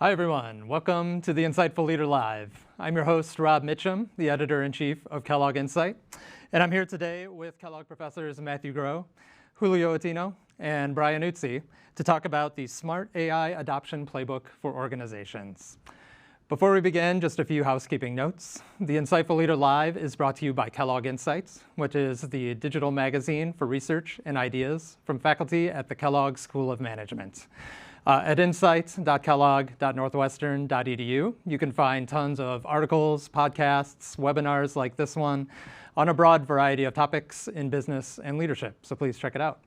Hi, everyone. Welcome to the Insightful Leader Live. I'm your host, Rob Mitchum, the editor-in-chief of Kellogg Insight. And I'm here today with Kellogg professors Matthew Groh, Julio Ottino, and Brian Uzzi to talk about the Smart AI Adoption Playbook for Organizations. Before we begin, just a few housekeeping notes. The Insightful Leader Live is brought to you by Kellogg Insights, which is the digital magazine for research and ideas from faculty at the Kellogg School of Management. At insights.kellogg.northwestern.edu, you can find tons of articles, podcasts, webinars like this one on a broad variety of topics in business and leadership, so please check it out.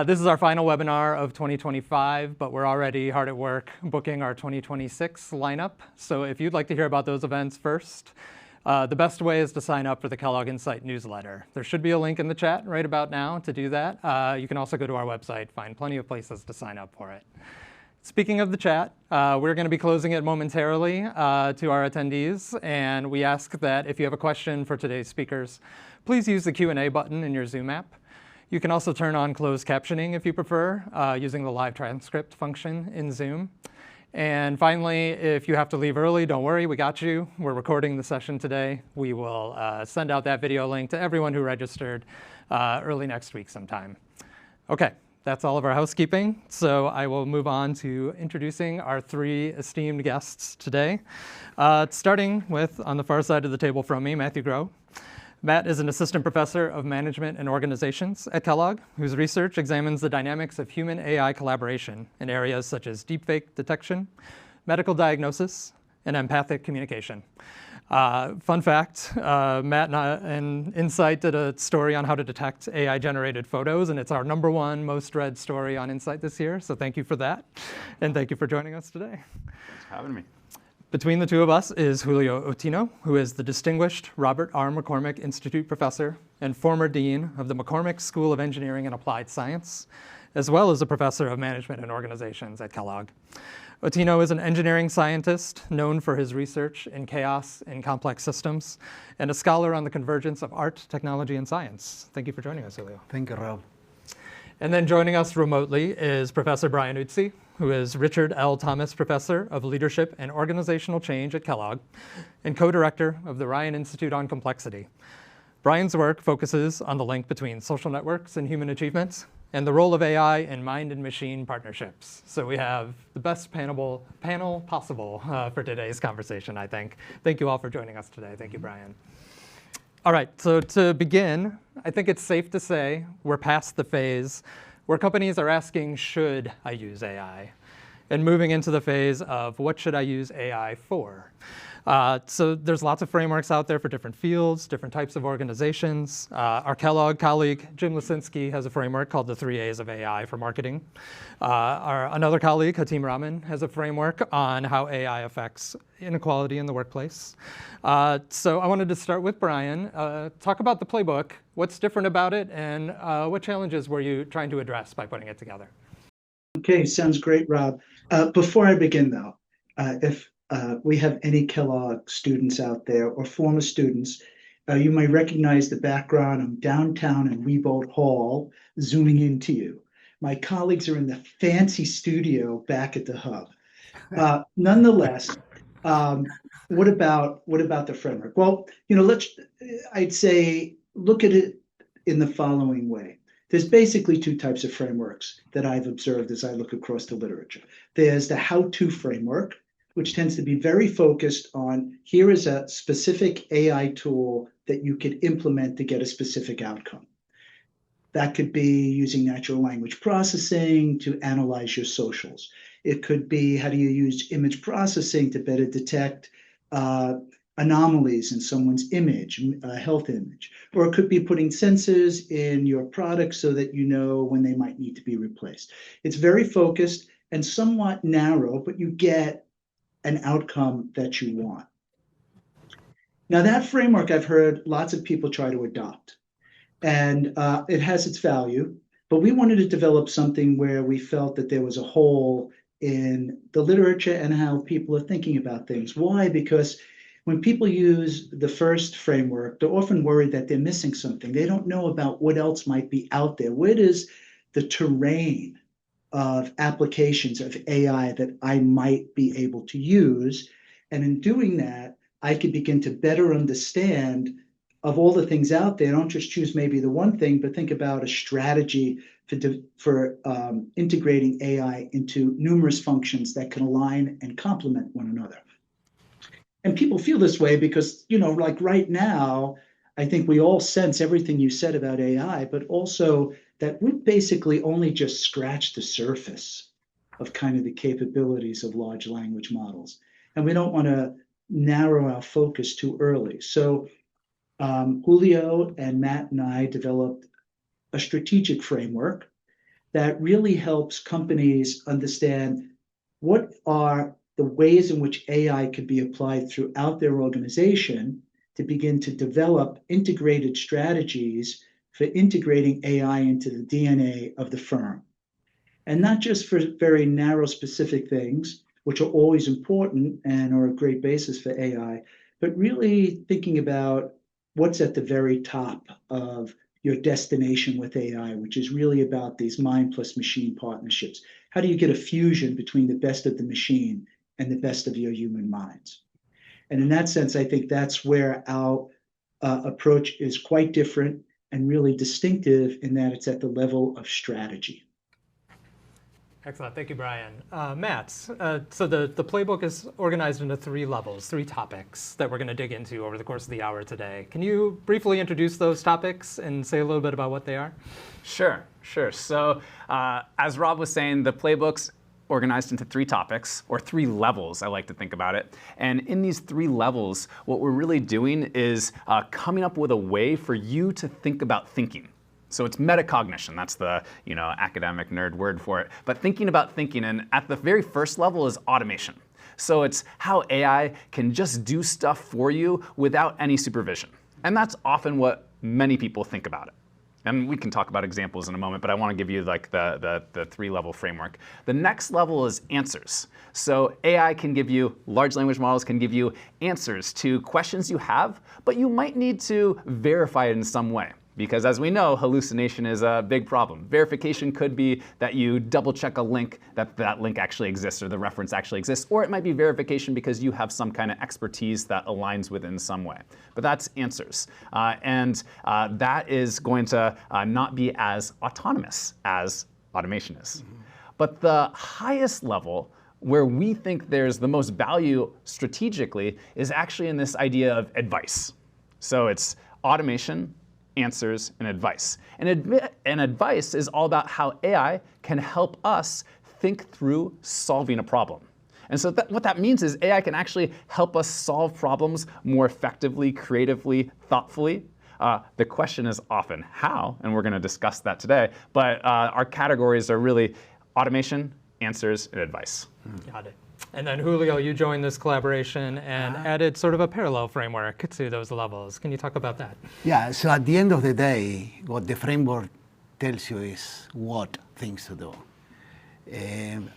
This is our final webinar of 2025, but we're already hard at work booking our 2026 lineup. So if you'd like to hear about those events first, the best way is to sign up for the Kellogg Insight newsletter. There should be a link in the chat right about now to do that. You can also go to our website, find plenty of places to sign up for it. Speaking of the chat, we're going to be closing it momentarily to our attendees, and we ask that if you have a question for today's speakers, please use the Q&A button in your Zoom app. You can also turn on closed captioning if you prefer, using the live transcript function in Zoom. And finally, if you have to leave early, don't worry, we got you. We're recording the session today. We will send out that video link to everyone who registered early next week sometime. Okay, that's all of our housekeeping. So I will move on to introducing our three esteemed guests today. Starting with, on the far side of the table from me, Matthew Groh. Matt is an assistant professor of management and organizations at Kellogg, whose research examines the dynamics of human-AI collaboration in areas such as deepfake detection, medical diagnosis, and empathic communication. Fun fact, Matt and Insight did a story on how to detect AI-generated photos, and it's our #1 most read story on Insight this year, so thank you for that, and thank you for joining us today. Thanks for having me. Between the two of us is Julio Ottino, who is the distinguished Robert R. McCormick Institute Professor and former Dean of the McCormick School of Engineering and Applied Science, as well as a Professor of Management and Organizations at Kellogg. Ottino is an engineering scientist known for his research in chaos in complex systems and a scholar on the convergence of art, technology, and science. Thank you for joining us, Julio. Thank you, Rob. And then joining us remotely is Professor Brian Uzzi, who is Richard L. Thomas Professor of Leadership and Organizational Change at Kellogg and co-director of the Ryan Institute on Complexity. Brian's work focuses on the link between social networks and human achievements and the role of AI in mind and machine partnerships. So we have the best panel possible for today's conversation, I think. Thank you all for joining us today. Thank you, Brian. All right, so to begin, I think it's safe to say we're past the phase where companies are asking, should I use AI? And moving into the phase of what should I use AI for? So there's lots of frameworks out there for different fields, different types of organizations. Our Kellogg colleague, Jim Lisinski, has a framework called the 3 A's of AI for marketing. Another colleague, Hatim Rahman, has a framework on how AI affects inequality in the workplace. So I wanted to start with Brian. Talk about the playbook. What's different about it, and what challenges were you trying to address by putting it together? Okay, sounds great, Rob. Before I begin, though, if we have any Kellogg students out there or former students, you might recognize the background. I'm downtown in Wiebold Hall, zooming into you. My colleagues are in the fancy studio back at the hub. Nonetheless, what about the framework? Well, I'd say look at it in the following way. There's basically two types of frameworks that I've observed as I look across the literature. There's the how-to framework, which tends to be very focused on, here is a specific AI tool that you could implement to get a specific outcome. That could be using natural language processing to analyze your socials. It could be, how do you use image processing to better detect anomalies in someone's image, health image. Or it could be putting sensors in your product so that you know when they might need to be replaced. It's very focused and somewhat narrow, but you get an outcome that you want. Now, that framework I've heard lots of people try to adopt, and it has its value, but we wanted to develop something where we felt that there was a hole in the literature and how people are thinking about things. Why? Because when people use the first framework, they're often worried that they're missing something. They don't know about what else might be out there. Where does the terrain of applications of AI that I might be able to use. And in doing that, I could begin to better understand of all the things out there. Don't just choose maybe the one thing, but think about a strategy for integrating AI into numerous functions that can align and complement one another. And people feel this way because, like right now, I think we all sense everything you said about AI, but also that we basically only just scratched the surface of kind of the capabilities of large language models. And we don't want to narrow our focus too early. So Julio and Matt and I developed a strategic framework that really helps companies understand what are the ways in which AI could be applied throughout their organization to begin to develop integrated strategies for integrating AI into the DNA of the firm. And not just for very narrow specific things, which are always important and are a great basis for AI, but really thinking about what's at the very top of your destination with AI, which is really about these mind plus machine partnerships. How do you get a fusion between the best of the machine and the best of your human minds? And in that sense, I think that's where our approach is quite different and really distinctive in that it's at the level of strategy. Excellent. Thank you, Brian. Matt, so the playbook is organized into 3 levels, 3 topics that we're going to dig into over the course of the hour today. Can you briefly introduce those topics and say a little bit about what they are? Sure. So as Rob was saying, the playbook's organized into 3 topics, or 3 levels, I like to think about it. And in these 3 levels, what we're really doing is coming up with a way for you to think about thinking. So it's metacognition. That's the academic nerd word for it. But thinking about thinking, and at the very first level is automation. So it's how AI can just do stuff for you without any supervision. And that's often what many people think about it. And we can talk about examples in a moment, but I want to give you like the 3-level framework. The next level is answers. So AI can give you, large language models can give you answers to questions you have, but you might need to verify it in some way. Because as we know, hallucination is a big problem. Verification could be that you double check a link, that link actually exists or the reference actually exists, or it might be verification because you have some kind of expertise that aligns with in some way. But that's answers. And that is going to not be as autonomous as automation is. Mm-hmm. But the highest level where we think there's the most value strategically is actually in this idea of advice. So it's automation, answers, and advice. And advice is all about how AI can help us think through solving a problem. And so what that means is AI can actually help us solve problems more effectively, creatively, thoughtfully. The question is often how, and we're going to discuss that today. But our categories are really automation, answers, and advice. Got it. And then Julio, you joined this collaboration and added sort of a parallel framework to those levels. Can you talk about that? Yeah, so at the end of the day, what the framework tells you is what things to do.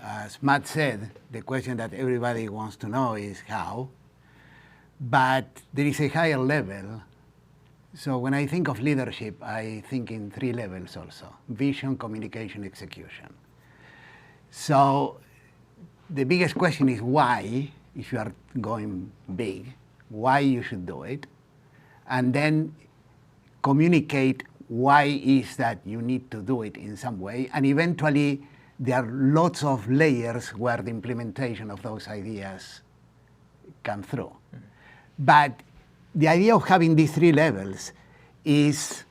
As Matt said, the question that everybody wants to know is how, but there is a higher level. So when I think of leadership, I think in 3 levels also: vision, communication, execution. So the biggest question is why, if you are going big, why you should do it, and then communicate why is that you need to do it in some way, and eventually there are lots of layers where the implementation of those ideas come through. Mm-hmm. But the idea of having these 3 levels is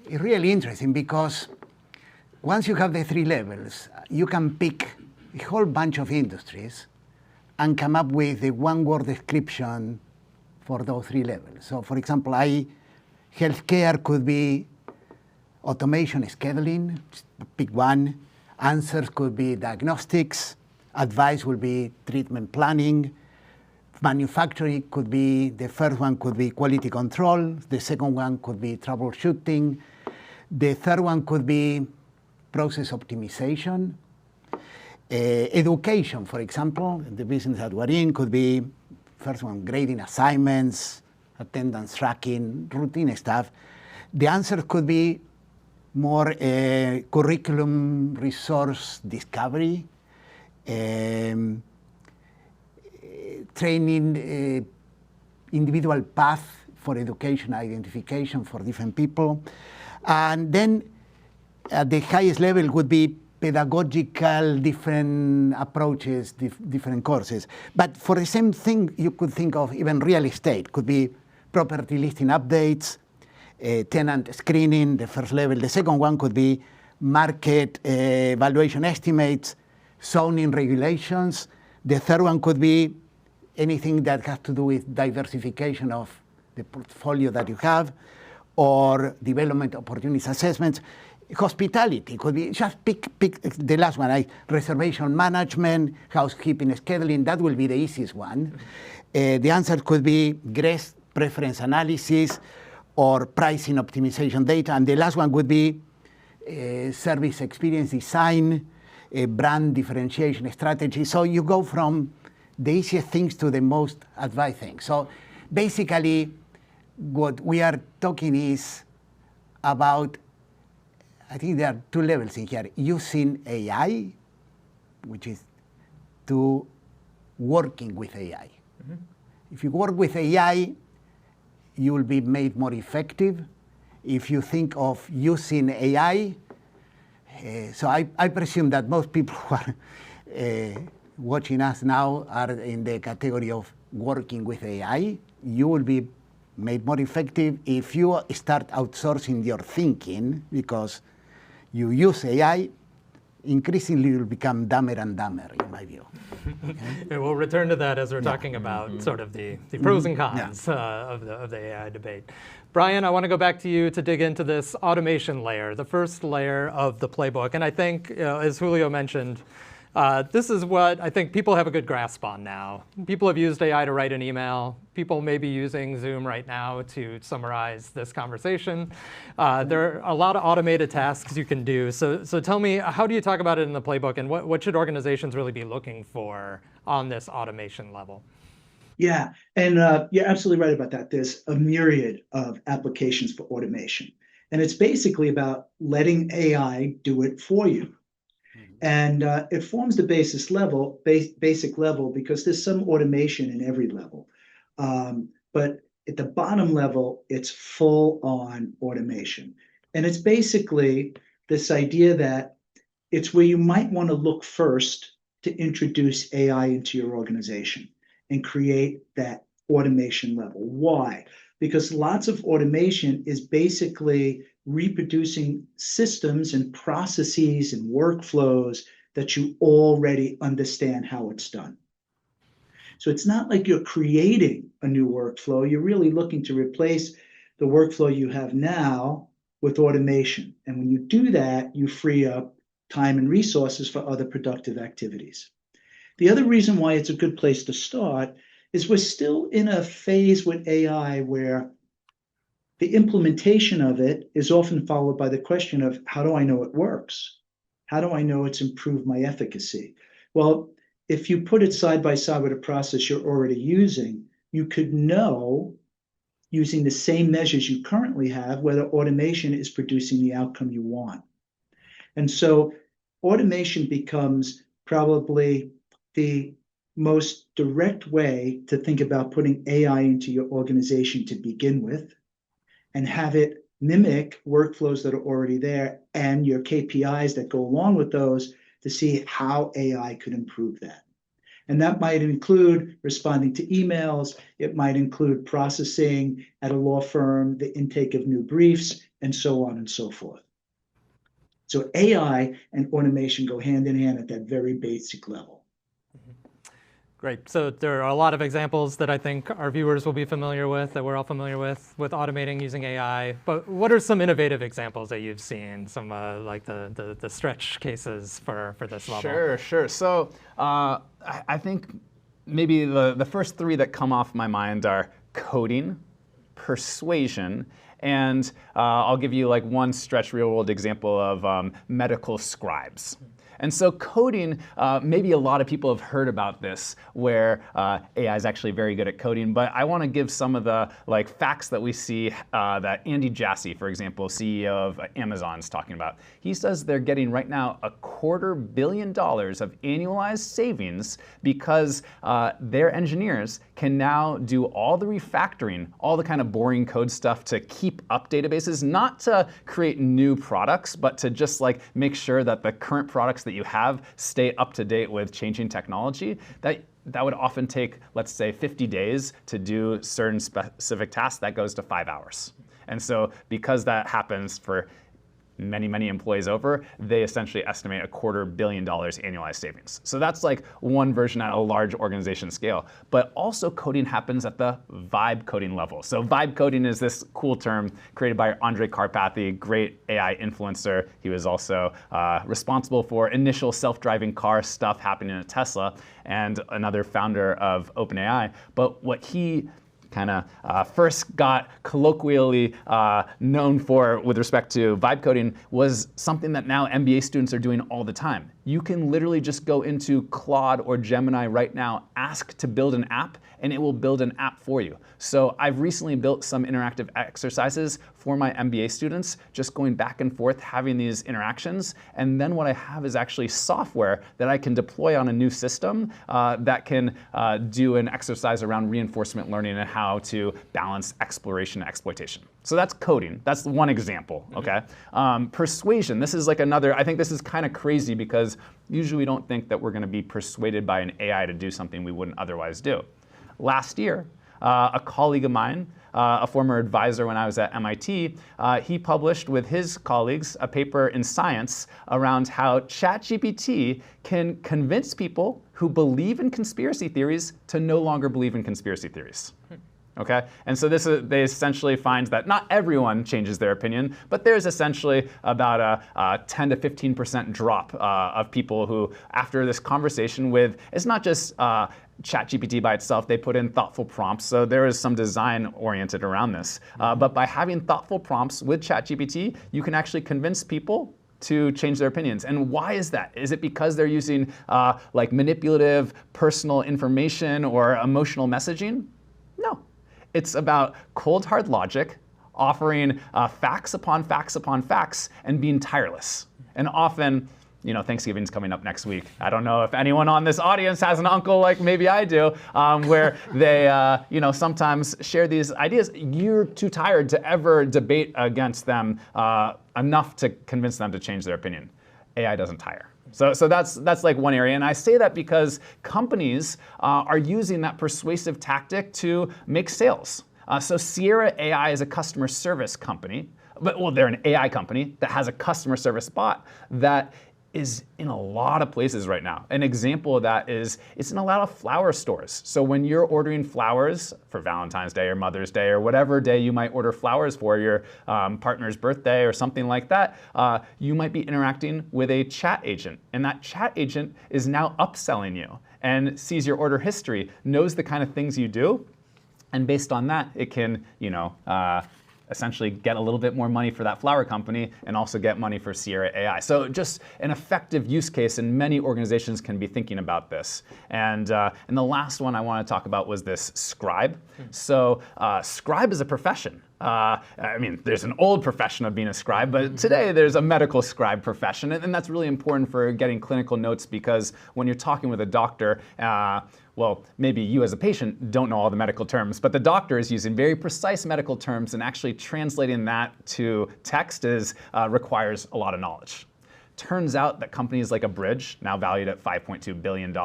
really interesting because once you have the 3 levels, you can pick a whole bunch of industries and come up with a 1-word description for those 3 levels. So for example, healthcare could be automation scheduling, pick one. Answers could be diagnostics. Advice will be treatment planning. Manufacturing could be, the first one could be quality control. The second one could be troubleshooting. The third one could be process optimization. Education, for example, the business that we're in could be, first one, grading assignments, attendance tracking, routine stuff. The answer could be more curriculum resource discovery, training individual path for education identification for different people. And then at the highest level would be pedagogical, different approaches, different courses. But for the same thing, you could think of even real estate. Could be property listing updates, tenant screening, the first level. The second one could be market valuation estimates, zoning regulations. The third one could be anything that has to do with diversification of the portfolio that you have, or development opportunities assessments. Hospitality could be, just pick the last one, reservation management, housekeeping, scheduling. That will be the easiest one. The answer could be guest preference analysis or pricing optimization data. And the last one would be service experience design, brand differentiation strategy. So you go from the easiest things to the most advanced things. So basically, what we are talking is about, I think there are two levels in here. Using AI, which is to working with AI. Mm-hmm. If you work with AI, you will be made more effective. If you think of using AI, so I presume that most people who are watching us now are in the category of working with AI. You will be made more effective if you start outsourcing your thinking, because you use AI, increasingly you'll become dumber and dumber, in my view. Okay? And we'll return to that as we're talking about sort of the pros and cons of the AI debate. Brian, I want to go back to you to dig into this automation layer, the first layer of the playbook. And I think, as Julio mentioned, this is what I think people have a good grasp on now. People have used AI to write an email. People may be using Zoom right now to summarize this conversation. There are a lot of automated tasks you can do. So tell me, how do you talk about it in the playbook, and what should organizations really be looking for on this automation level? Yeah, and you're absolutely right about that. There's a myriad of applications for automation. And it's basically about letting AI do it for you. And it forms the basic level because there's some automation in every level. But at the bottom level, it's full on automation. And it's basically this idea that it's where you might want to look first to introduce AI into your organization and create that automation level. Why? Because lots of automation is basically reproducing systems and processes and workflows that you already understand how it's done. So it's not like you're creating a new workflow. You're really looking to replace the workflow you have now with automation. And when you do that, you free up time and resources for other productive activities. The other reason why it's a good place to start is we're still in a phase with AI where the implementation of it is often followed by the question of, how do I know it works? How do I know it's improved my efficacy? Well, if you put it side by side with a process you're already using, you could know, using the same measures you currently have, whether automation is producing the outcome you want. And so automation becomes probably the most direct way to think about putting AI into your organization to begin with, and have it mimic workflows that are already there and your KPIs that go along with those to see how AI could improve that. And that might include responding to emails. It might include processing at a law firm, the intake of new briefs, and so on and so forth. So AI and automation go hand in hand at that very basic level. Great. So there are a lot of examples that I think our viewers will be familiar with, that we're all familiar with automating using AI. But what are some innovative examples that you've seen, some like the stretch cases for this level? Sure. So I think maybe the first three that come off my mind are coding, persuasion, And I'll give you like one stretch real-world example of medical scribes. And so coding, maybe a lot of people have heard about this, where AI is actually very good at coding, but I want to give some of the facts that we see that Andy Jassy, for example, CEO of Amazon, is talking about. He says they're getting right now $250 million of annualized savings because their engineers can now do all the refactoring, all the kind of boring code stuff to keep up databases, not to create new products, but to just make sure that the current products that you have stay up to date with changing technology. That would often take, let's say, 50 days to do certain specific tasks. That goes to 5 hours. And so because that happens for many, many employees over, they essentially estimate $250 million annualized savings. So that's like one version at a large organization scale. But also coding happens at the vibe coding level. So vibe coding is this cool term created by Andrej Karpathy, great AI influencer. He was also responsible for initial self-driving car stuff happening at Tesla and another founder of OpenAI. But what he kind of first got colloquially known for with respect to vibe coding was something that now MBA students are doing all the time. You can literally just go into Claude or Gemini right now, ask to build an app, and it will build an app for you. So I've recently built some interactive exercises for my MBA students, just going back and forth, having these interactions. And then what I have is actually software that I can deploy on a new system that can do an exercise around reinforcement learning and how to balance exploration and exploitation. So that's coding. That's one example, okay? Persuasion, this is like another, I think this is kind of crazy because usually we don't think that we're gonna be persuaded by an AI to do something we wouldn't otherwise do. Last year, a colleague of mine, a former advisor when I was at MIT, he published with his colleagues a paper in Science around how ChatGPT can convince people who believe in conspiracy theories to no longer believe in conspiracy theories. Okay, and so they essentially find that not everyone changes their opinion, but there's essentially about a 10 to 15% drop of people who, after this conversation with, it's not just ChatGPT by itself, they put in thoughtful prompts, so there is some design oriented around this. But by having thoughtful prompts with ChatGPT, you can actually convince people to change their opinions. And why is that? Is it because they're using manipulative personal information or emotional messaging? No. It's about cold hard logic, offering facts upon facts upon facts, and being tireless. And often, Thanksgiving's coming up next week. I don't know if anyone on this audience has an uncle like maybe I do, where they, sometimes share these ideas. You're too tired to ever debate against them enough to convince them to change their opinion. AI doesn't tire. So that's like one area, and I say that because companies are using that persuasive tactic to make sales. So Sierra AI is a customer service company, they're an AI company that has a customer service bot that is in a lot of places right now. An example of that is it's in a lot of flower stores. So when you're ordering flowers for Valentine's Day or Mother's Day or whatever day you might order flowers for your partner's birthday or something like that, you might be interacting with a chat agent. And that chat agent is now upselling you and sees your order history, knows the kind of things you do, and based on that, it can, essentially get a little bit more money for that flower company and also get money for Sierra AI. So just an effective use case, and many organizations can be thinking about this. And the last one I want to talk about was this scribe. So scribe is a profession. There's an old profession of being a scribe, but today there's a medical scribe profession, and that's really important for getting clinical notes because when you're talking with a doctor, maybe you as a patient don't know all the medical terms, but the doctor is using very precise medical terms, and actually translating that to text requires a lot of knowledge. Turns out that companies like Abridge, now valued at $5.2 billion,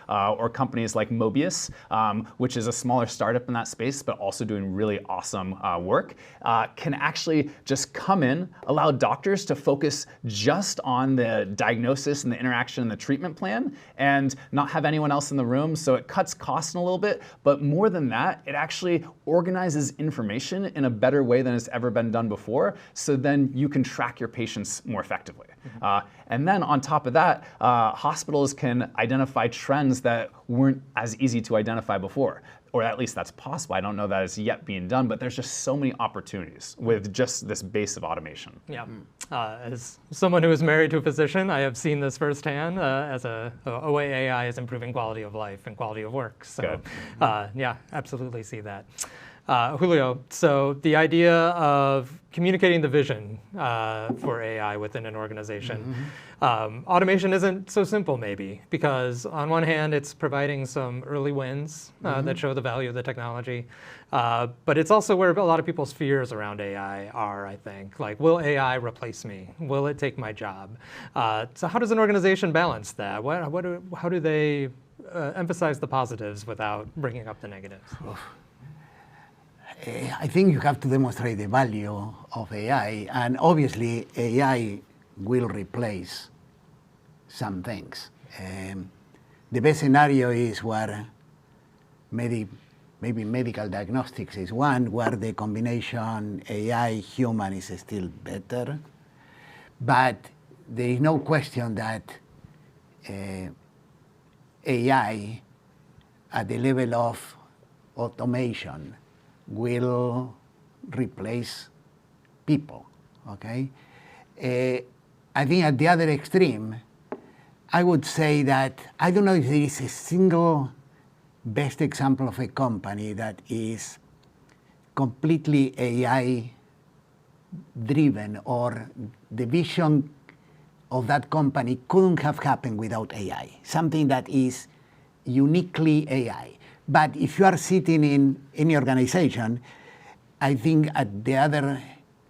or companies like Mobius, which is a smaller startup in that space, but also doing really awesome work, can actually just come in, allow doctors to focus just on the diagnosis and the interaction and the treatment plan, and not have anyone else in the room. So it cuts costs in a little bit, but more than that, it actually organizes information in a better way than it's ever been done before, so then you can track your patients more effectively. And then on top of that, hospitals can identify trends that weren't as easy to identify before. or at least that's possible. I don't know that it's yet being done, but there's just so many opportunities with just this base of automation. Yeah. As someone who is married to a physician, I have seen this firsthand as a way AI is improving quality of life and quality of work. So yeah, absolutely see that. Julio, so the idea of communicating the vision for AI within an organization. Automation isn't so simple maybe, because on one hand it's providing some early wins that show the value of the technology, but it's also where a lot of people's fears around AI are, I think. Like, will AI replace me? Will it take my job? So how does an organization balance that? How do they emphasize the positives without bringing up the negatives? I think you have to demonstrate the value of AI, and obviously AI will replace some things. The best scenario is where maybe medical diagnostics is one, where the combination AI-human is still better. But there is no question that AI at the level of automation will replace people, okay? I think at the other extreme, I would say that I don't know if there is a single best example of a company that is completely AI driven, or the vision of that company couldn't have happened without AI, something that is uniquely AI. But if you are sitting in any organization, I think at the other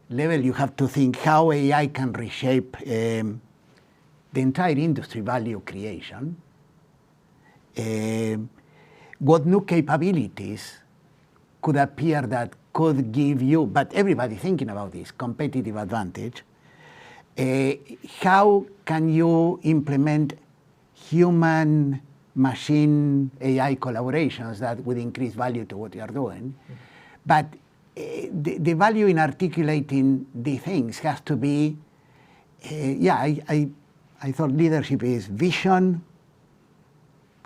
level you have to think how AI can reshape the entire industry value creation, what new capabilities could appear that could give you, but everybody thinking about this, competitive advantage. How can you implement human machine AI collaborations that would increase value to what you are doing? But the value in articulating the things has to be, I thought leadership is vision,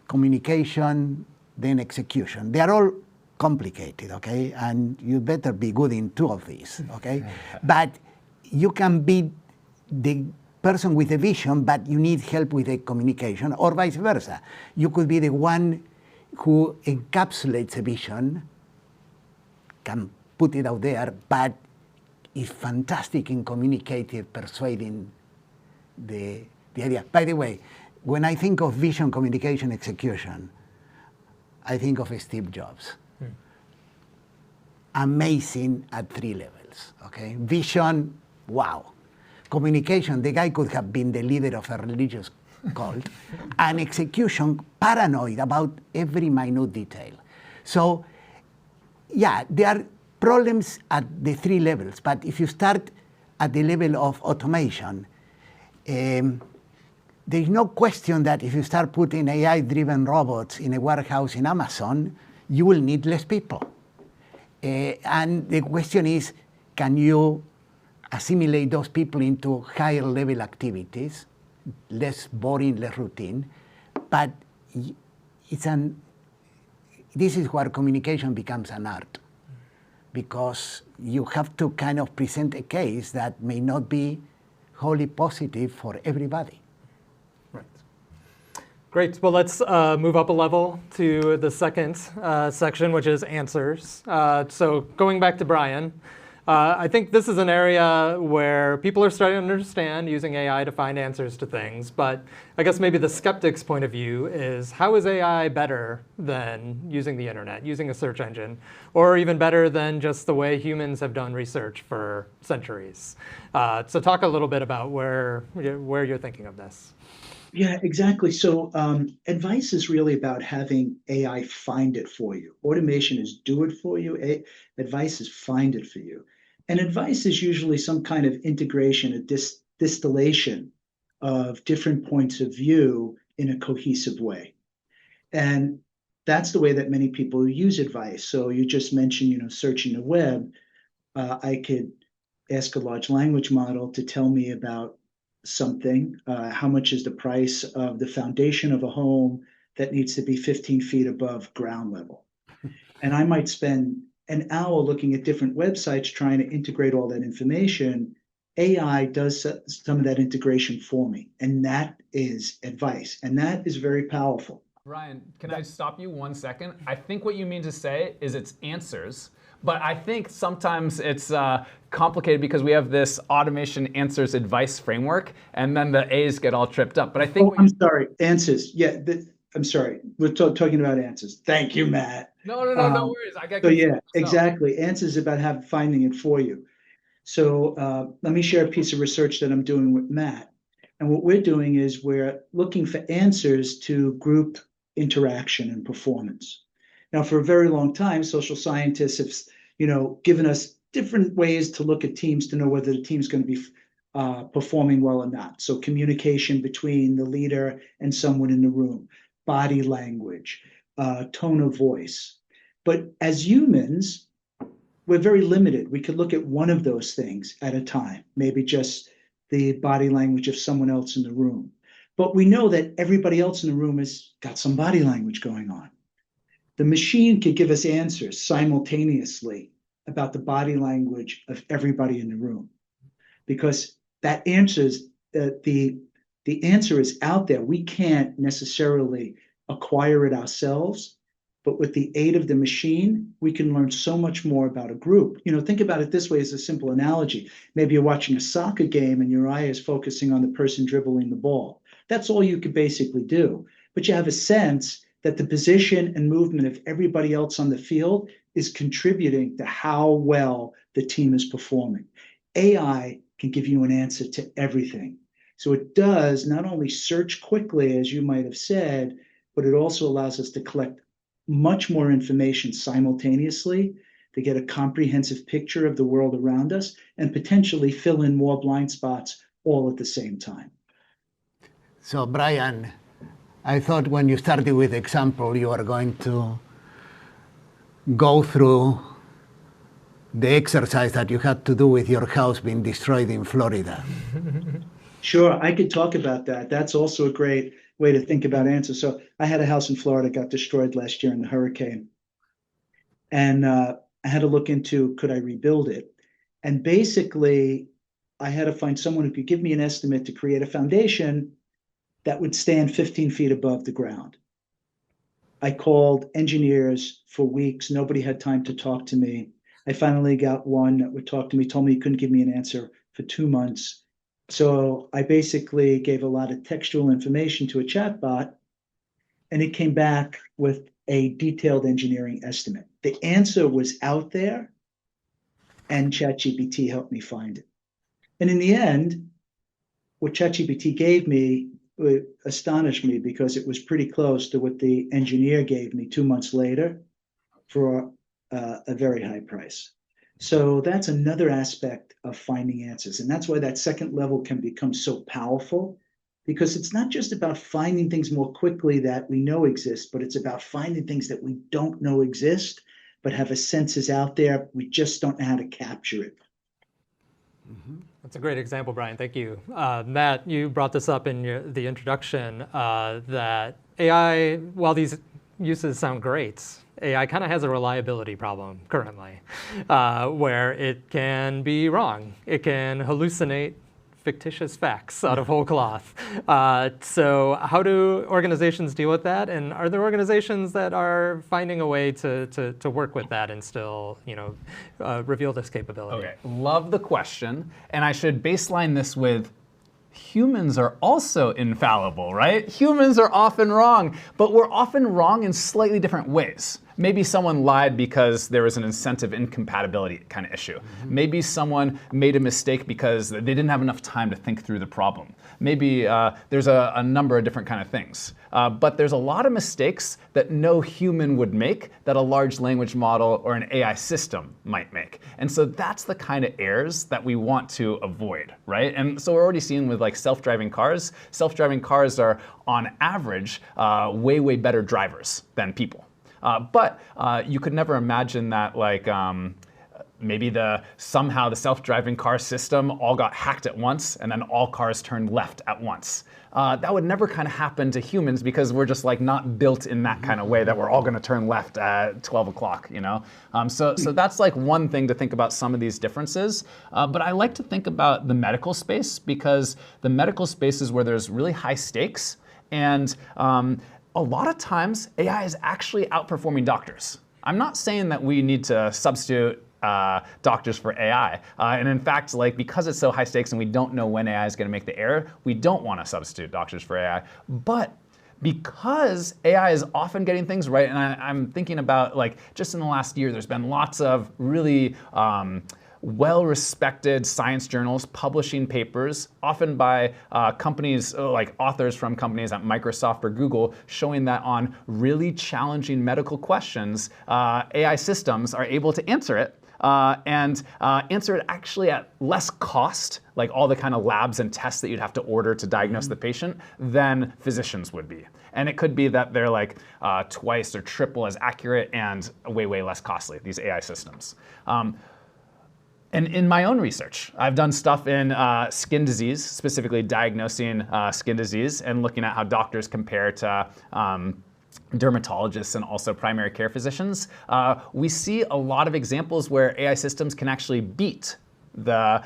communication, then execution. They are all complicated, okay? And you better be good in two of these, okay? But you can be the person with a vision, but you need help with the communication, or vice versa. You could be the one who encapsulates a vision, can put it out there, but is fantastic in communicating, persuading the idea. By the way, when I think of vision, communication, execution, I think of Steve Jobs. Amazing at 3 levels, okay? Vision, wow. Communication, the guy could have been the leader of a religious cult. And execution, paranoid about every minute detail. So, yeah, there are problems at the 3 levels. But if you start at the level of automation, there is no question that if you start putting AI-driven robots in a warehouse in Amazon, you will need less people. And the question is, can you assimilate those people into higher level activities, less boring, less routine? But this is where communication becomes an art, because you have to kind of present a case that may not be wholly positive for everybody. Right. Great. Well, let's move up a level to the second section, which is answers. So going back to Brian, I think this is an area where people are starting to understand using AI to find answers to things. But I guess maybe the skeptic's point of view is, how is AI better than using the internet, using a search engine, or even better than just the way humans have done research for centuries? So talk a little bit about where you're thinking of this. Yeah, exactly. So advice is really about having AI find it for you. Automation is do it for you. Advice is find it for you. And advice is usually some kind of integration, a distillation of different points of view in a cohesive way. And that's the way that many people use advice. So you just mentioned, searching the web. I could ask a large language model to tell me about something. How much is the price of the foundation of a home that needs to be 15 feet above ground level? And I might spend an hour looking at different websites trying to integrate all that information. AI does some of that integration for me, and that is advice, and that is very powerful. Brian, can I stop you 1 second? I think what you mean to say is it's answers, but I think sometimes it's complicated because we have this automation answers advice framework, and then the A's get all tripped up. But I think I'm sorry, answers. Yeah, I'm sorry. We're talking about answers. Thank you, Matt. No worries. I got so yeah, exactly. Answers about finding it for you. So let me share a piece of research that I'm doing with Matt. And what we're doing is we're looking for answers to group interaction and performance. Now, for a very long time, social scientists have, given us different ways to look at teams to know whether the team's going to be performing well or not. So communication between the leader and someone in the room, body language, tone of voice. But as humans, we're very limited. We could look at one of those things at a time, maybe just the body language of someone else in the room. But we know that everybody else in the room has got some body language going on. The machine could give us answers simultaneously about the body language of everybody in the room, because that answers the answer is out there. We can't necessarily acquire it ourselves, but with the aid of the machine, we can learn so much more about a group. Think about it this way as a simple analogy. Maybe you're watching a soccer game and your eye is focusing on the person dribbling the ball. That's all you could basically do. But you have a sense that the position and movement of everybody else on the field is contributing to how well the team is performing. AI can give you an answer to everything. So it does not only search quickly, as you might have said, but it also allows us to collect much more information simultaneously to get a comprehensive picture of the world around us and potentially fill in more blind spots all at the same time. So Brian, I thought when you started with the example, you are going to go through the exercise that you had to do with your house being destroyed in Florida. Sure, I could talk about that. That's also a great way to think about answers. So I had a house in Florida, got destroyed last year in the hurricane. And I had to look into, could I rebuild it? And basically, I had to find someone who could give me an estimate to create a foundation that would stand 15 feet above the ground. I called engineers for weeks. Nobody had time to talk to me. I finally got one that would talk to me, told me he couldn't give me an answer for 2 months. So I basically gave a lot of textual information to a chatbot, and it came back with a detailed engineering estimate. The answer was out there, and ChatGPT helped me find it. And in the end, what ChatGPT gave me astonished me because it was pretty close to what the engineer gave me 2 months later for a very high price. So that's another aspect of finding answers. And that's why that second level can become so powerful, because it's not just about finding things more quickly that we know exist, but it's about finding things that we don't know exist, but have a sense is out there. We just don't know how to capture it. Mm-hmm. That's a great example, Brian. Thank you. Matt, you brought this up in the introduction that AI, while these uses sound great, AI kind of has a reliability problem currently, where it can be wrong. It can hallucinate fictitious facts out of whole cloth. So how do organizations deal with that? And are there organizations that are finding a way to work with that and still, reveal this capability? Okay, love the question. And I should baseline this with humans are also infallible, right? Humans are often wrong, but we're often wrong in slightly different ways. Maybe someone lied because there was an incentive incompatibility kind of issue. Mm-hmm. Maybe someone made a mistake because they didn't have enough time to think through the problem. Maybe there's a number of different kind of things. But there's a lot of mistakes that no human would make that a large language model or an AI system might make. And so that's the kind of errors that we want to avoid, right? And so we're already seeing with like self-driving cars. Self-driving cars are on average way, way better drivers than people. But you could never imagine that like maybe somehow the self-driving car system all got hacked at once, and then all cars turned left at once. That would never kind of happen to humans because we're just like not built in that kind of way that we're all going to turn left at 12 o'clock, you know? So that's like one thing to think about some of these differences. But I like to think about the medical space because the medical space is where there's really high stakes, and a lot of times AI is actually outperforming doctors. I'm not saying that we need to substitute doctors for AI. And in fact, like because it's so high stakes and we don't know when AI is going to make the error, we don't want to substitute doctors for AI. But because AI is often getting things right, and I'm thinking about like just in the last year, there's been lots of really well-respected science journals publishing papers, often by companies, like authors from companies at Microsoft or Google, showing that on really challenging medical questions, AI systems are able to answer it. And answer it actually at less cost, like all the kind of labs and tests that you'd have to order to diagnose the patient, than physicians would be. And it could be that they're like twice or triple as accurate and way, way less costly, these AI systems. And in my own research, I've done stuff in skin disease, specifically diagnosing skin disease and looking at how doctors compare to dermatologists and also primary care physicians. We see a lot of examples where AI systems can actually beat the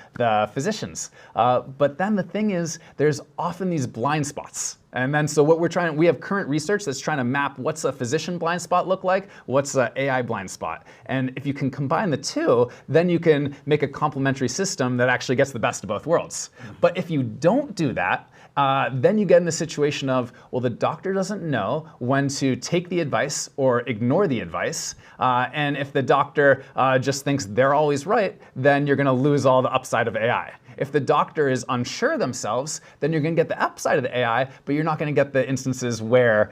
physicians. But then the thing is, there's often these blind spots. And then so what we have current research that's trying to map what's a physician blind spot look like, what's an AI blind spot. And if you can combine the two, then you can make a complementary system that actually gets the best of both worlds. But if you don't do that, then you get in the situation of, well, the doctor doesn't know when to take the advice or ignore the advice. And if the doctor just thinks they're always right, then you're going to lose all the upside of AI. If the doctor is unsure themselves, then you're going to get the upside of the AI, but you're not going to get the instances where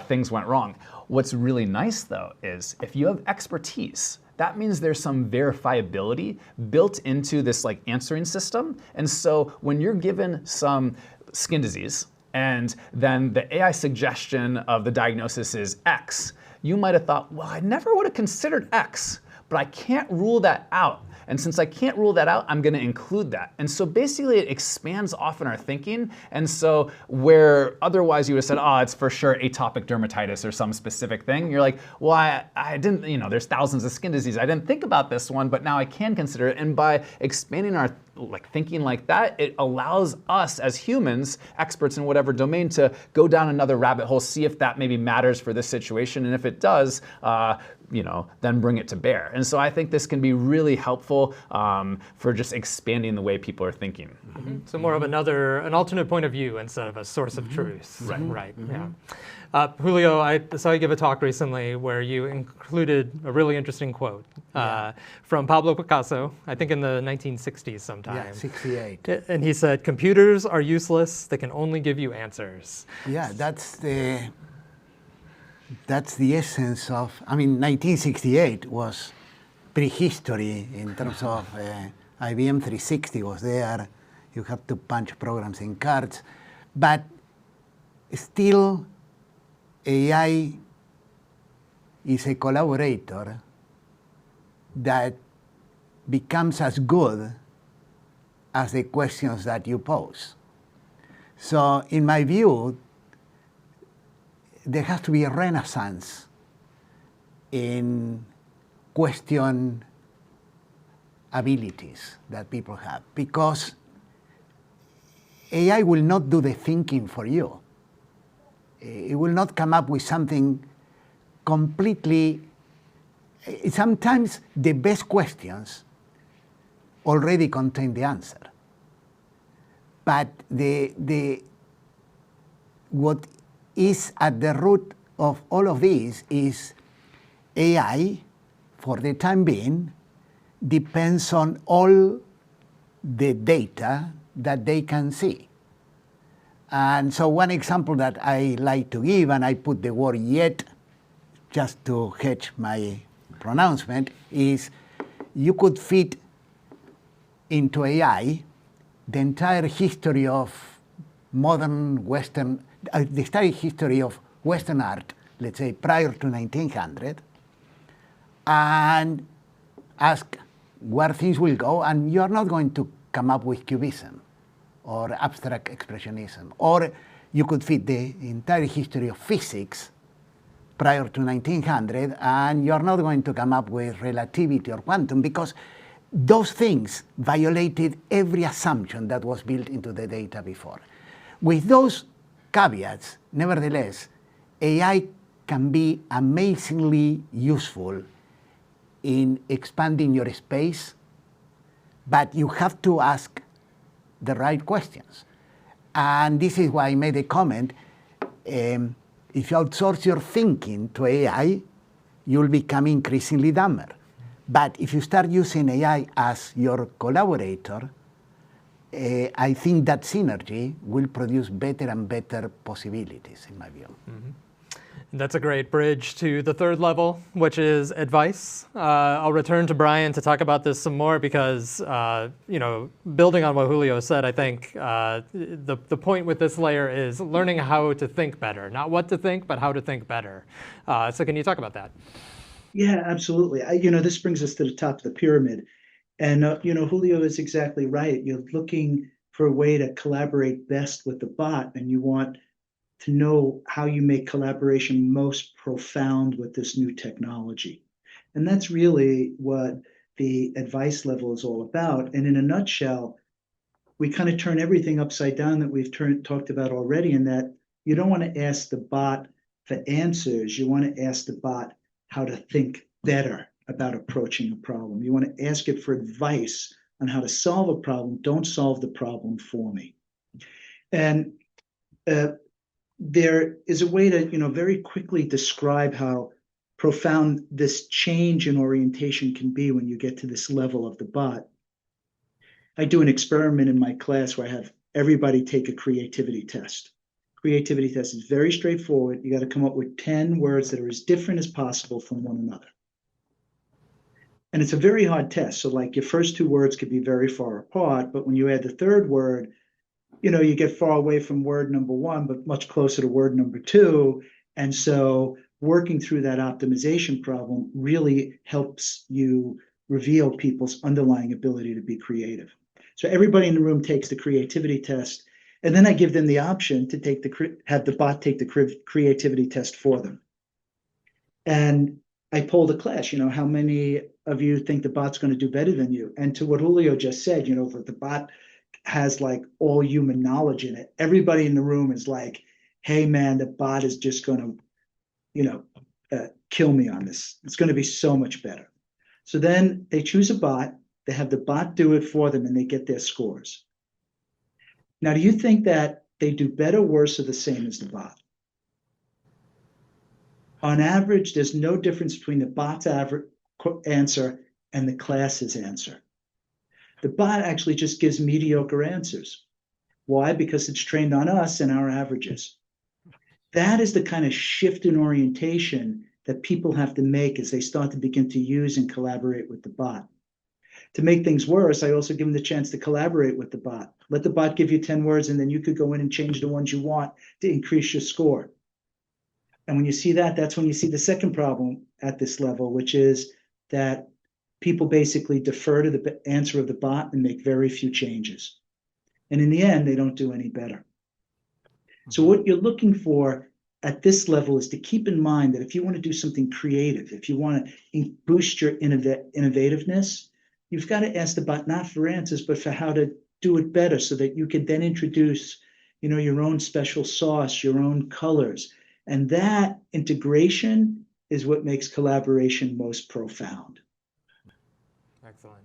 things went wrong. What's really nice, though, is if you have expertise, that means there's some verifiability built into this like answering system. And so when you're given some skin disease and then the AI suggestion of the diagnosis is X, you might have thought, well, I never would have considered X, but I can't rule that out. And since I can't rule that out, I'm going to include that. And so basically it expands often our thinking. And so where otherwise you would have said, oh, it's for sure atopic dermatitis or some specific thing, you're like, well, I didn't, there's thousands of skin diseases. I didn't think about this one, but now I can consider it. And by expanding our thinking like that, it allows us as humans, experts in whatever domain, to go down another rabbit hole, see if that maybe matters for this situation. And if it does, then bring it to bear. And so I think this can be really helpful for just expanding the way people are thinking. Mm-hmm. So more of an alternate point of view instead of a source of truth. Right. Mm-hmm. Yeah. Julio, I saw you give a talk recently where you included a really interesting quote from Pablo Picasso, I think in the 1960s sometime. Yeah, 68. And he said, "Computers are useless. They can only give you answers." Yeah, that's the essence of, 1968 was prehistory in terms of IBM 360 was there. You have to punch programs in cards. But still, AI is a collaborator that becomes as good as the questions that you pose. So in my view, there has to be a renaissance in question abilities that people have, because AI will not do the thinking for you. It will not come up with something completely. Sometimes the best questions already contain the answer. But what is at the root of all of this is AI, for the time being, depends on all the data that they can see. And so one example that I like to give, and I put the word yet just to hedge my pronouncement, is you could fit into AI the entire history of modern Western, the entire history of Western art, let's say prior to 1900, and ask where things will go, and you're not going to come up with cubism or abstract expressionism, or you could fit the entire history of physics prior to 1900, and you're not going to come up with relativity or quantum, because those things violated every assumption that was built into the data before. With those caveats, nevertheless, AI can be amazingly useful in expanding your space, but you have to ask the right questions. And this is why I made a comment. If you outsource your thinking to AI, you'll become increasingly dumber. But if you start using AI as your collaborator, I think that synergy will produce better and better possibilities, in my view. Mm-hmm. That's a great bridge to the third level, which is advice. I'll return to Brian to talk about this some more because, building on what Julio said, I think the point with this layer is learning how to think better. Not what to think, but how to think better. So can you talk about that? Yeah, absolutely. This brings us to the top of the pyramid. And, Julio is exactly right. You're looking for a way to collaborate best with the bot, and you want to know how you make collaboration most profound with this new technology. And that's really what the advice level is all about. And in a nutshell, we kind of turn everything upside down that we've talked about already, in that you don't want to ask the bot for answers. You want to ask the bot how to think better about approaching a problem. You want to ask it for advice on how to solve a problem. Don't solve the problem for me. And there is a way to, very quickly describe how profound this change in orientation can be when you get to this level of the bot. I do an experiment in my class where I have everybody take a creativity test. Creativity test is very straightforward. You got to come up with 10 words that are as different as possible from one another. And it's a very hard test. So like your first two words could be very far apart, but when you add the third word, you get far away from word number one, but much closer to word number two. And so working through that optimization problem really helps you reveal people's underlying ability to be creative. So everybody in the room takes the creativity test, and then I give them the option to have the bot take the creativity test for them. And I poll the class, how many of you think the bot's going to do better than you? And to what Julio just said, that the bot has like all human knowledge in it. Everybody in the room is like, hey man, the bot is just going to, kill me on this. It's going to be so much better. So then they choose a bot, they have the bot do it for them, and they get their scores. Now, do you think that they do better, worse, or the same as the bot? On average, there's no difference between the bot's average answer and the class's answer. The bot actually just gives mediocre answers. Why? Because it's trained on us and our averages. That is the kind of shift in orientation that people have to make as they start to begin to use and collaborate with the bot. To make things worse, I also give them the chance to collaborate with the bot. Let the bot give you 10 words, and then you could go in and change the ones you want to increase your score. And when you see that, that's when you see the second problem at this level, which is that people basically defer to the answer of the bot and make very few changes. And in the end, they don't do any better. So what you're looking for at this level is to keep in mind that if you want to do something creative, if you want to boost your innovativeness, you've got to ask the bot not for answers, but for how to do it better, so that you can then introduce, your own special sauce, your own colors. And that integration is what makes collaboration most profound. Excellent.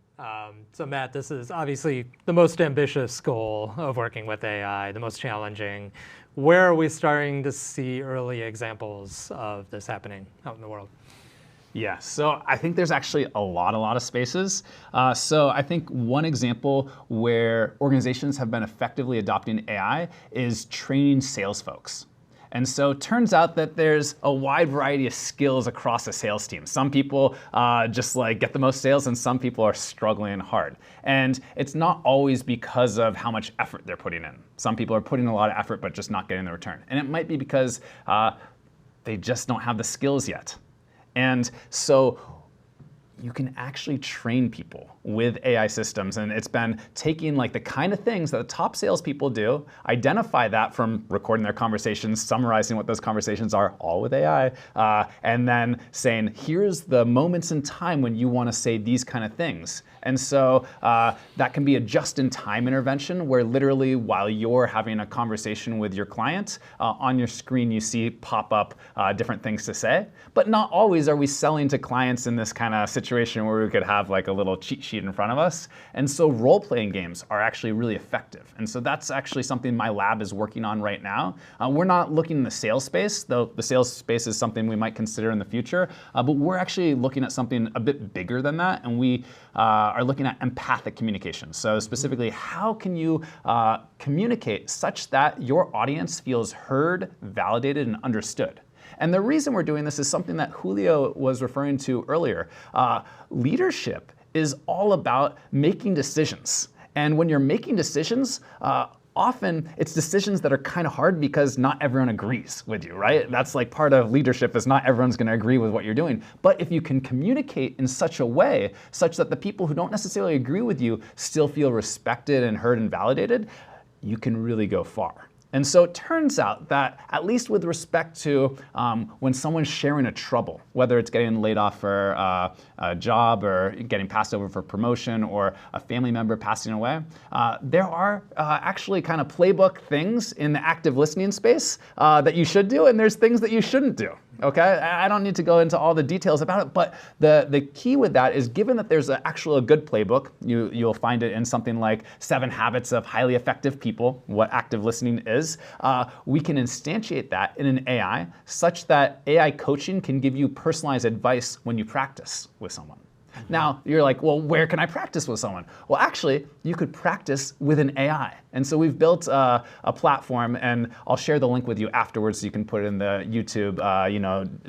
So Matt, this is obviously the most ambitious goal of working with AI, the most challenging. Where are we starting to see early examples of this happening out in the world? Yeah, so I think there's actually a lot of spaces. So I think one example where organizations have been effectively adopting AI is training sales folks. And so it turns out that there's a wide variety of skills across a sales team. Some people just get the most sales, and some people are struggling hard. And it's not always because of how much effort they're putting in. Some people are putting a lot of effort but just not getting the return. And it might be because they just don't have the skills yet. And so you can actually train people with AI systems. And it's been taking like the kind of things that the top salespeople do, identify that from recording their conversations, summarizing what those conversations are, all with AI, and then saying, here's the moments in time when you want to say these kind of things. And so that can be a just-in-time intervention where literally while you're having a conversation with your client, on your screen you see pop up different things to say. But not always are we selling to clients in this kind of situation where we could have like a little cheat sheet in front of us. And so role-playing games are actually really effective. And so that's actually something my lab is working on right now. We're not looking in the sales space, though the sales space is something we might consider in the future. But we're actually looking at something a bit bigger than that. And we are looking at empathic communication. So specifically, how can you communicate such that your audience feels heard, validated, and understood? And the reason we're doing this is something that Julio was referring to earlier. Leadership is all about making decisions. And when you're making decisions, often it's decisions that are kind of hard because not everyone agrees with you, right? That's like part of leadership is not everyone's going to agree with what you're doing. But if you can communicate in such a way such that the people who don't necessarily agree with you still feel respected and heard and validated, you can really go far. And so it turns out that, at least with respect to when someone's sharing a trouble, whether it's getting laid off for a job or getting passed over for promotion or a family member passing away, there are actually kind of playbook things in the active listening space that you should do, and there's things that you shouldn't do. Okay, I don't need to go into all the details about it, but the key with that is, given that there's actually a good playbook, you'll find it in something like 7 Habits of Highly Effective People, what active listening is, we can instantiate that in an AI such that AI coaching can give you personalized advice when you practice with someone. Now, you're like, well, where can I practice with someone? Well, actually, you could practice with an AI. And so we've built a platform, and I'll share the link with you afterwards so you can put it in the YouTube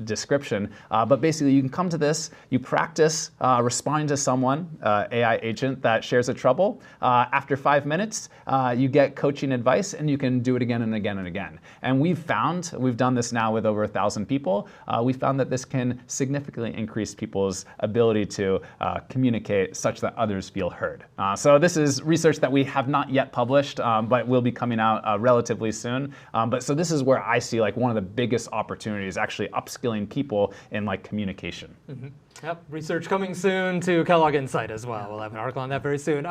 description. But basically, you can come to this, you practice responding to someone, AI agent that shares a trouble. After 5 minutes, you get coaching advice, and you can do it again and again and again. And we've done this now with over 1,000 people, we found that this can significantly increase people's ability to communicate such that others feel heard. So this is research that we have not yet published, but will be coming out relatively soon. So this is where I see like one of the biggest opportunities, actually upskilling people in like communication. Mm-hmm. Yep, research coming soon to Kellogg Insight as well. We'll have an article on that very soon.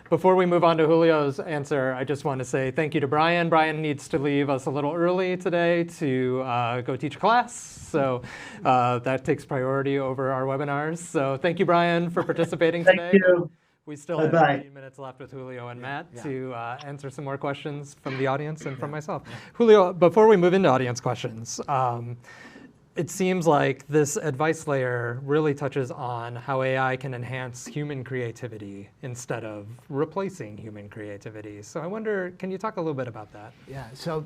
Before we move on to Julio's answer, I just want to say thank you to Brian. Brian needs to leave us a little early today to go teach a class. So that takes priority over our webinars. So thank you, Brian, for participating today. Thank you. We still have 15 minutes left with Julio and Matt to answer some more questions from the audience and from myself. Julio, before we move into audience questions, it seems like this advice layer really touches on how AI can enhance human creativity instead of replacing human creativity. So I wonder, can you talk a little bit about that? Yeah, so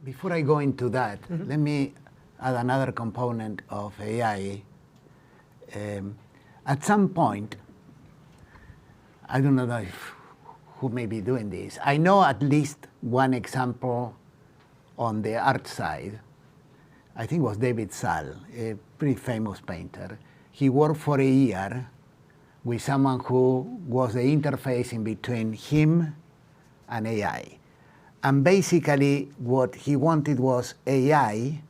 before I go into that, let me add another component of AI. At some point, I don't know who may be doing this. I know at least one example on the art side. I think it was David Sahl, a pretty famous painter. He worked for a year with someone who was the interface in between him and AI. And basically what he wanted was AI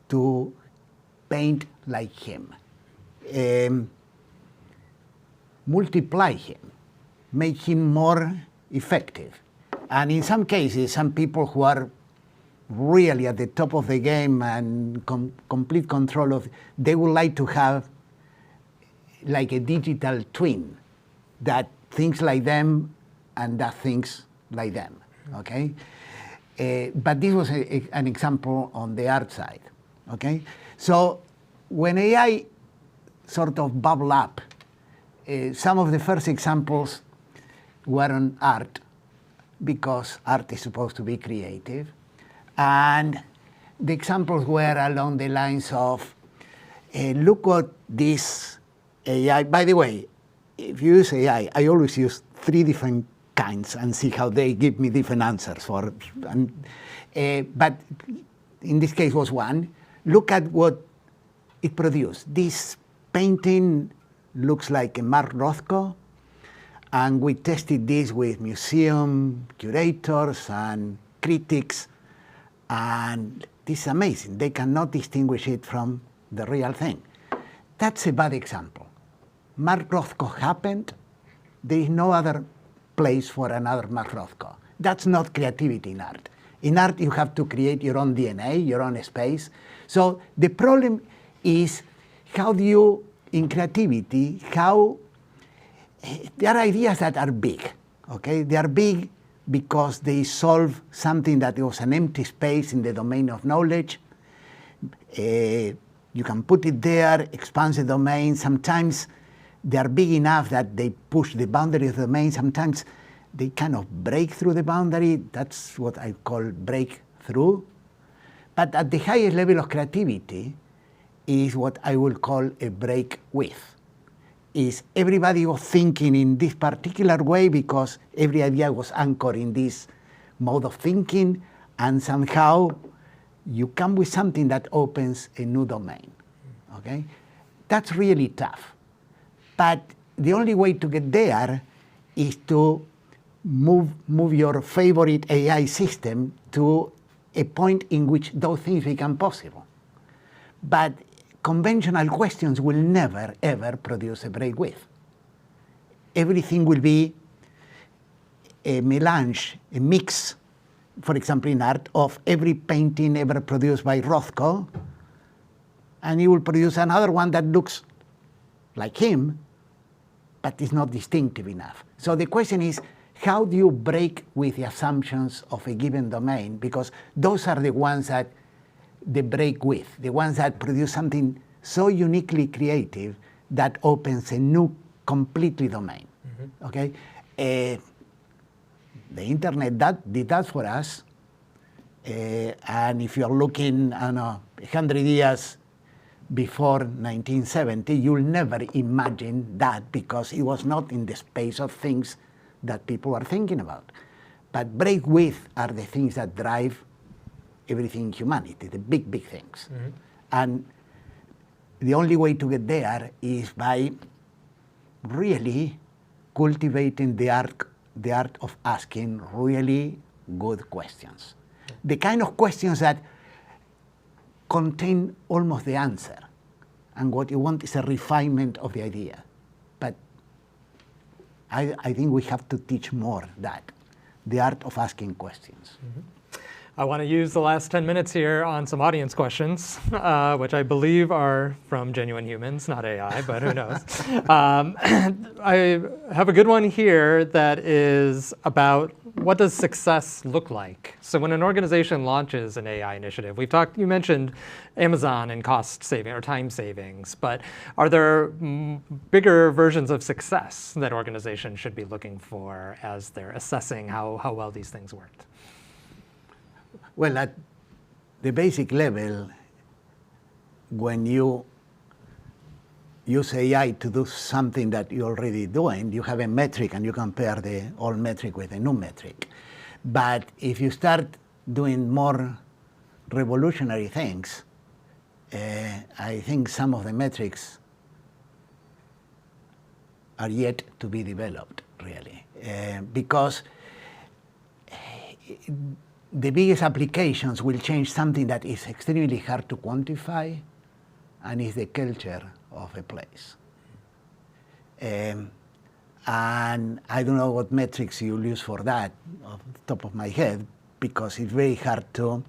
to paint like him, multiply him, make him more effective. And in some cases, some people who are really at the top of the game and complete control of, they would like to have like a digital twin that thinks like them and that thinks like them, okay? But this was an example on the art side, okay? So when AI sort of bubble up, some of the first examples were on art, because art is supposed to be creative. And the examples were along the lines of, look what this AI, by the way, if you use AI, I always use 3 different kinds and see how they give me different answers for, but in this case was one. Look at what it produced. This painting looks like a Mark Rothko, and we tested this with museum curators and critics, and this is amazing. They cannot distinguish it from the real thing. That's a bad example. Mark Rothko happened. There is no other place for another Mark Rothko. That's not creativity in art. In art, you have to create your own DNA, your own space. So the problem is, how do you, in creativity, there are ideas that are big, okay? They are big because they solve something that was an empty space in the domain of knowledge. You can put it there, expand the domain. Sometimes they are big enough that they push the boundary of the domain. Sometimes they kind of break through the boundary. That's what I call breakthrough. But at the highest level of creativity is what I will call a break with. Is everybody was thinking in this particular way because every idea was anchored in this mode of thinking, and somehow you come with something that opens a new domain, okay? That's really tough. But the only way to get there is to move your favorite AI system to a point in which those things become possible. But conventional questions will never, ever produce a break with. Everything will be a melange, a mix, for example, in art, of every painting ever produced by Rothko, and he will produce another one that looks like him, but is not distinctive enough. So the question is, how do you break with the assumptions of a given domain? Because those are the ones that they break with, the ones that produce something so uniquely creative that opens a new, completely domain. Mm-hmm. Okay? The internet did that for us. And if you're looking, I don't know, 100 years before 1970, you'll never imagine that because it was not in the space of things that people are thinking about. But break with are the things that drive everything in humanity, the big, big things. Mm-hmm. And the only way to get there is by really cultivating the art of asking really good questions. The kind of questions that contain almost the answer. And what you want is a refinement of the idea. But I think we have to teach more that, the art of asking questions. Mm-hmm. I want to use the last 10 minutes here on some audience questions, which I believe are from genuine humans, not AI, but who knows. I have a good one here that is about what does success look like? So when an organization launches an AI initiative, you mentioned Amazon and cost saving or time savings, but are there bigger versions of success that organizations should be looking for as they're assessing how well these things worked? Well, at the basic level, when you use AI to do something that you're already doing, you have a metric and you compare the old metric with a new metric. But if you start doing more revolutionary things, I think some of the metrics are yet to be developed, really. Because the biggest applications will change something that is extremely hard to quantify, and is the culture of a place. And I don't know what metrics you'll use for that off the top of my head, because it's very hard to,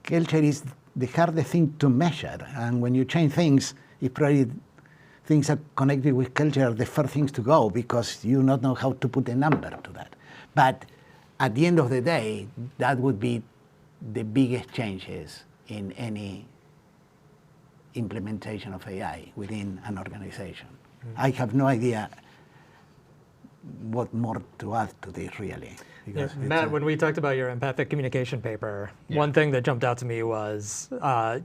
culture is the hardest thing to measure. And when you change things, it probably things that connected with culture are the first things to go, because you don't know how to put a number to that. But at the end of the day, that would be the biggest changes in any implementation of AI within an organization. Mm-hmm. I have no idea what more to add to this, really. Yeah, Because Matt, when we talked about your empathic communication paper, Yeah. one thing that jumped out to me was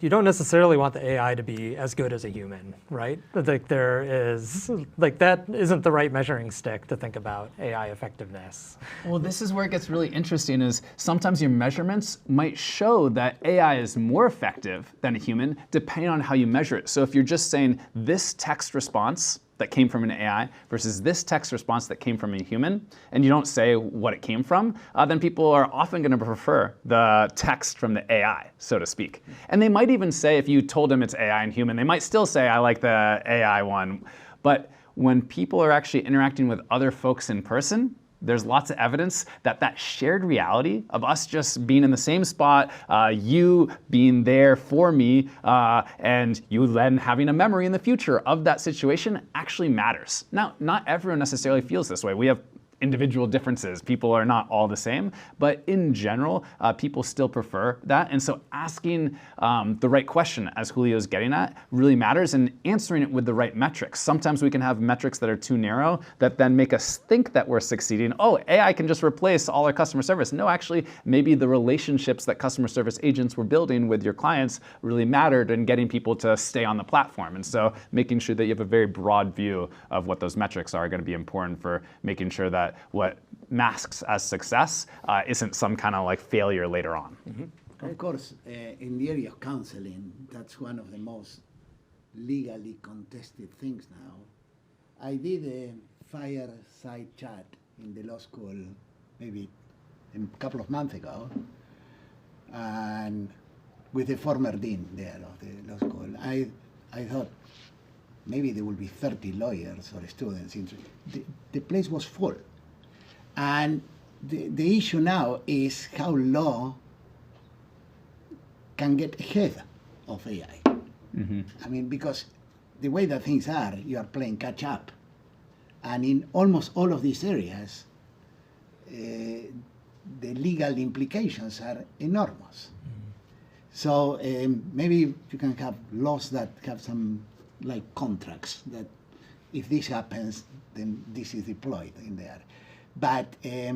you don't necessarily want the AI to be as good as a human, right? Like that isn't the right measuring stick to think about AI effectiveness. Well, this is where it gets really interesting is sometimes your measurements might show that AI is more effective than a human depending on how you measure it. So if you're just saying this text response that came from an AI versus this text response that came from a human, and you don't say what it came from, then people are often going to prefer the text from the AI, so to speak. And they might even say, if you told them it's AI and human, they might still say, I like the AI one. But when people are actually interacting with other folks in person, there's lots of evidence that that shared reality of us just being in the same spot, you being there for me, and you then having a memory in the future of that situation actually matters. Now, not everyone necessarily feels this way. We have individual differences. People are not all the same, but in general, people still prefer that. And so asking the right question, as Julio's getting at, really matters, and answering it with the right metrics. Sometimes we can have metrics that are too narrow that then make us think that we're succeeding. Oh, AI can just replace all our customer service. No, actually, maybe the relationships that customer service agents were building with your clients really mattered in getting people to stay on the platform. And so making sure that you have a very broad view of what those metrics are going to be important for making sure that what masks as success isn't some kind of like failure later on. Mm-hmm. Of course, in the area of counseling, that's one of the most legally contested things now. I did a fireside chat in the law school maybe a couple of months ago, and with the former dean there of the law school. I thought maybe there will be 30 lawyers or students. The place was full. And the issue now is how law can get ahead of AI. Mm-hmm. I mean, because the way that things are, you are playing catch up. And in almost all of these areas, the legal implications are enormous. Mm-hmm. So maybe you can have laws that have some like contracts that if this happens, then this is deployed in there. But a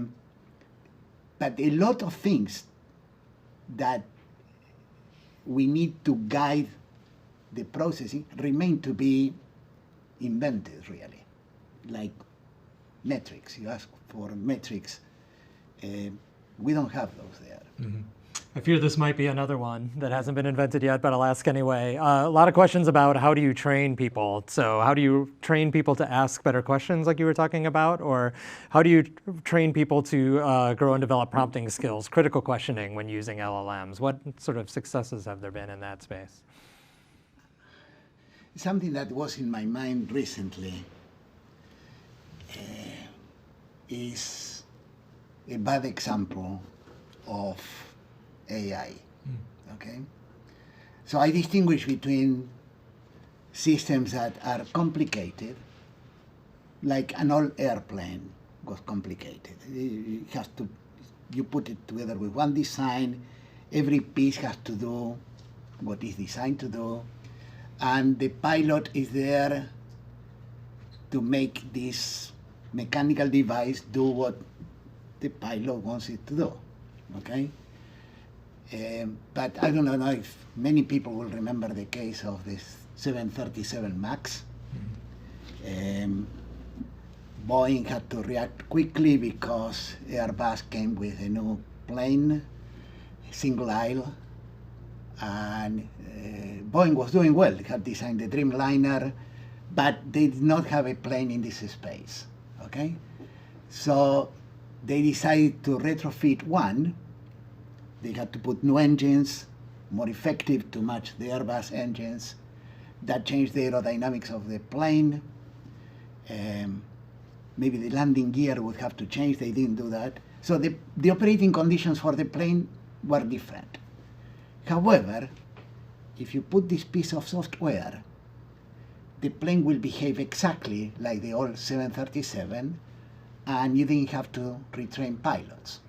lot of things that we need to guide the processing remain to be invented, really. Like metrics, you ask for metrics. We don't have those there. Mm-hmm. I fear this might be another one that hasn't been invented yet, but I'll ask anyway. A lot of questions about how do you train people. So how do you train people to ask better questions like you were talking about? Or how do you train people to grow and develop prompting skills, critical questioning when using LLMs? What sort of successes have there been in that space? Something that was in my mind recently is a bad example of AI, okay? So I distinguish between systems that are complicated, like an old airplane was complicated. It has to, you put it together with one design, every piece has to do what it's designed to do, and the pilot is there to make this mechanical device do what the pilot wants it to do, okay? But I don't know if many people will remember the case of this 737 MAX. Boeing had to react quickly because Airbus came with a new plane, single aisle, and Boeing was doing well. They had designed the Dreamliner, but they did not have a plane in this space, okay? So they decided to retrofit one. They had to put new engines, more effective to match the Airbus engines. That changed the aerodynamics of the plane. Maybe the landing gear would have to change. They didn't do that. So the operating conditions for the plane were different. However, if you put this piece of software, the plane will behave exactly like the old 737, and you didn't have to retrain pilots.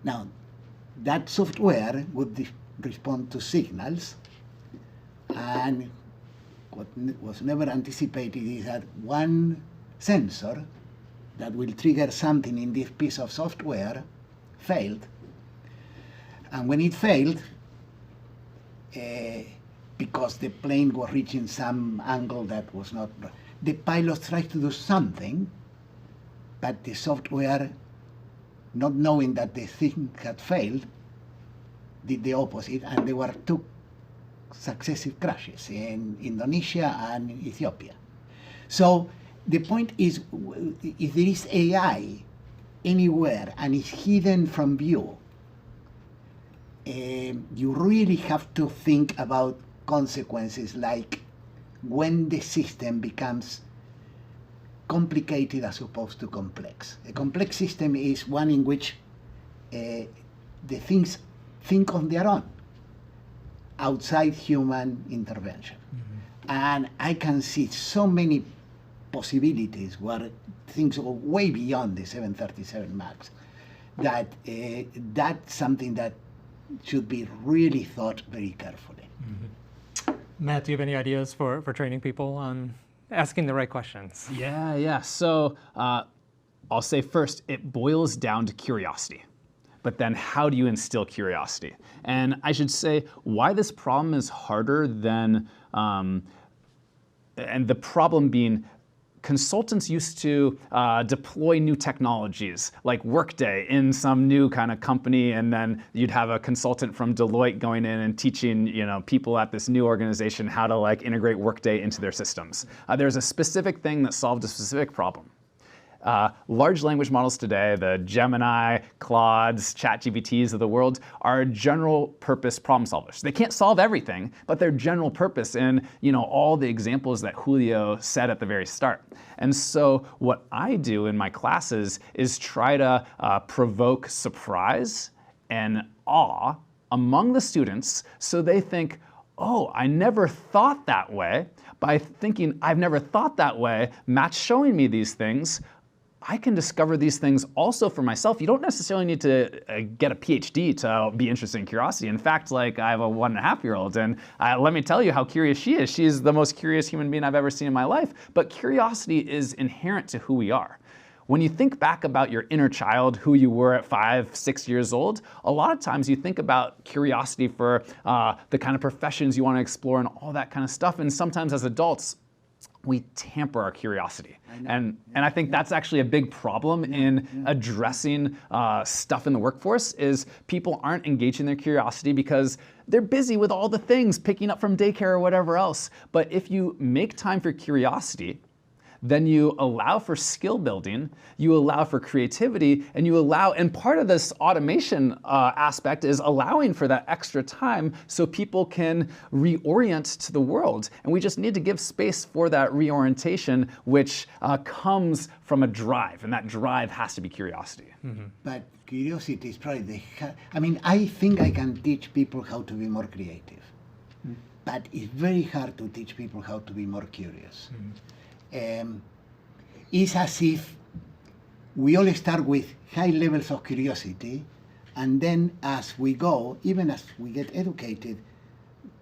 Now, that software would respond to signals, and what was never anticipated is that one sensor that will trigger something in this piece of software failed. And when it failed, because the plane was reaching some angle that was not, the pilot tried to do something, but the software, not knowing that the thing had failed, did the opposite, and there were 2 successive crashes in Indonesia and Ethiopia. So the point is, if there is AI anywhere and it's hidden from view, you really have to think about consequences, like when the system becomes complicated as opposed to complex. A complex system is one in which the things think on their own, outside human intervention. Mm-hmm. And I can see so many possibilities where things go way beyond the 737 MAX, that that's something that should be really thought very carefully. Mm-hmm. Matt, do you have any ideas for training people on asking the right questions? Yeah. So I'll say first, it boils down to curiosity. But then how do you instill curiosity? And I should say why this problem is harder than, and the problem being, consultants used to deploy new technologies like Workday in some new kind of company, and then you'd have a consultant from Deloitte going in and teaching people at this new organization how to like integrate Workday into their systems. There's a specific thing that solved a specific problem. Large language models today, the Gemini, Claudes, ChatGPTs of the world, are general purpose problem solvers. They can't solve everything, but they're general purpose in all the examples that Julio said at the very start. And so what I do in my classes is try to provoke surprise and awe among the students so they think, oh, I never thought that way. By thinking, I've never thought that way, Matt's showing me these things, I can discover these things also for myself. You don't necessarily need to get a PhD to be interested in curiosity. In fact, like I have a 1.5-year-old, and let me tell you how curious she is. She's the most curious human being I've ever seen in my life. But curiosity is inherent to who we are. When you think back about your inner child, who you were at 5, 6 years old, a lot of times you think about curiosity for the kind of professions you want to explore and all that kind of stuff. And sometimes as adults, we tamper our curiosity. And I think that's actually a big problem in addressing stuff in the workforce, is people aren't engaging their curiosity because they're busy with all the things, picking up from daycare or whatever else. But if you make time for curiosity, then you allow for skill building, you allow for creativity, and you allow, and part of this automation aspect is allowing for that extra time so people can reorient to the world. And we just need to give space for that reorientation, which comes from a drive, and that drive has to be curiosity. Mm-hmm. But curiosity is probably I think I can teach people how to be more creative, but it's very hard to teach people how to be more curious. Mm-hmm. It's as if we all start with high levels of curiosity, and then as we go, even as we get educated,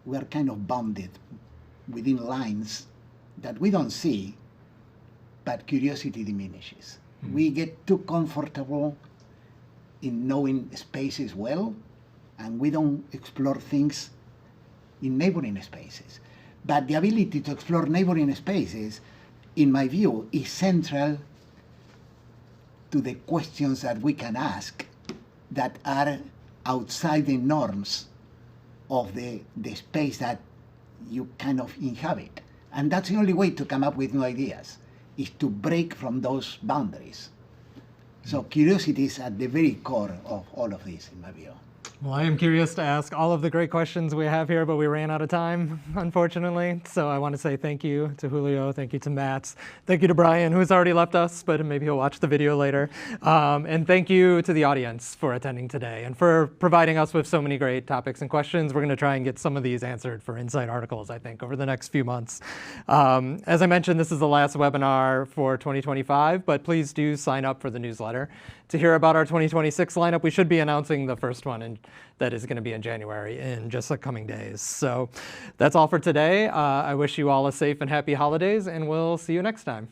we are kind of bounded within lines that we don't see, but curiosity diminishes. Mm-hmm. We get too comfortable in knowing spaces well, and we don't explore things in neighboring spaces. But the ability to explore neighboring spaces, in my view, is central to the questions that we can ask that are outside the norms of the space that you kind of inhabit. And that's the only way to come up with new ideas, is to break from those boundaries. So curiosity is at the very core of all of this, in my view. Well, I am curious to ask all of the great questions we have here, but we ran out of time, unfortunately. So I want to say thank you to Julio, thank you to Matt, thank you to Brian, who's already left us, but maybe he'll watch the video later. And thank you to the audience for attending today and for providing us with so many great topics and questions. We're going to try and get some of these answered for Insight articles, I think, over the next few months. As I mentioned, this is the last webinar for 2025, but please do sign up for the newsletter to hear about our 2026 lineup. We should be announcing the first one, that is going to be in January in just the coming days. So that's all for today. I wish you all a safe and happy holidays, and we'll see you next time.